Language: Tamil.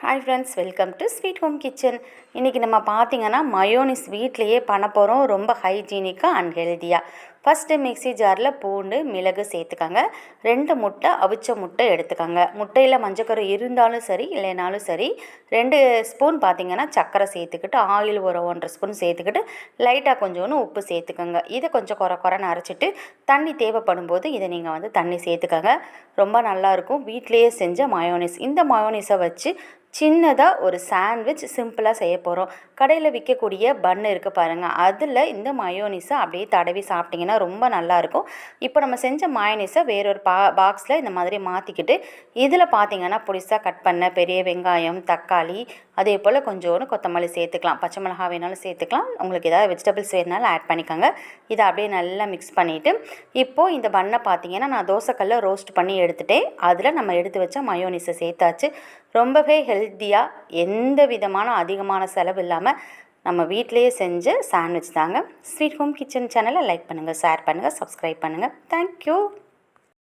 Hi friends, welcome to sweet home kitchen. இன்றைக்கி நம்ம பார்த்திங்கன்னா மயோனிஸ் வீட்லேயே பண்ண போகிறோம். ரொம்ப ஹைஜீனிக்காக அண்ட் ஹெல்த்தியாக. ஃபஸ்ட்டு மிக்ஸி ஜாரில் பூண்டு மிளகு சேர்த்துக்கோங்க. 2 முட்டை அவிச்ச முட்டை எடுத்துக்கோங்க. முட்டையில் மஞ்சக்கரு இருந்தாலும் சரி இல்லைனாலும் சரி. 2 ஸ்பூன் பார்த்திங்கன்னா சர்க்கரை சேர்த்துக்கிட்டு ஆயில் ஒரு 1.5 ஸ்பூன் சேர்த்துக்கிட்டு லைட்டாக கொஞ்சோன்னு உப்பு சேர்த்துக்கோங்க. இதை கொஞ்சம் குறைன்னு அரைச்சிட்டு தண்ணி தேவைப்படும் போது இதை நீங்கள் தண்ணி சேர்த்துக்கோங்க. ரொம்ப நல்லாயிருக்கும் வீட்டிலையே செஞ்ச மயோனிஸ். இந்த மயோனிஸை வச்சு சின்னதாக ஒரு சாண்ட்விச் சிம்பிளாக செய்ய போகிறோம். கடையில் விற்கக்கூடிய பன் இருக்குது பாருங்கள், அதில் இந்த மயோனிஸை அப்படியே தடவி சாப்பிட்டிங்கன்னா ரொம்ப நல்லாயிருக்கும். இப்போ நம்ம செஞ்ச மயோனிஸை வேறொரு பாக்ஸில் இந்த மாதிரி மாற்றிக்கிட்டு இதில் பார்த்திங்கன்னா பொடிசாக கட் பண்ண பெரிய வெங்காயம், தக்காளி, அதே போல் கொஞ்சோண்டு கொத்தமல்லி சேர்த்துக்கலாம். பச்சை மிளகா வேணாலும் சேர்த்துக்கலாம். உங்களுக்கு ஏதாவது வெஜிடபிள்ஸ் வேணாலும் ஆட் பண்ணிக்கோங்க. இதை அப்படியே நல்லா மிக்ஸ் பண்ணிவிட்டு இப்போது இந்த பன்னை பார்த்திங்கன்னா நான் தோசைக்கல்ல ரோஸ்ட் பண்ணி எடுத்துகிட்டேன். அதில் நம்ம எடுத்து வச்ச மயோனிஸை சேர்த்தாச்சு. ரொம்பவே ஹெல்த்தியாக எந்த விதமான அதிகமான செலவு இல்லாமல் நம்ம வீட்டிலையே செஞ்ச சாண்ட்விச் தாங்க. ஸ்வீட் ஹோம் கிச்சன் சேனலை லைக் பண்ணுங்கள், ஷேர் பண்ணுங்கள், சப்ஸ்கிரைப் பண்ணுங்கள். தேங்க்யூ.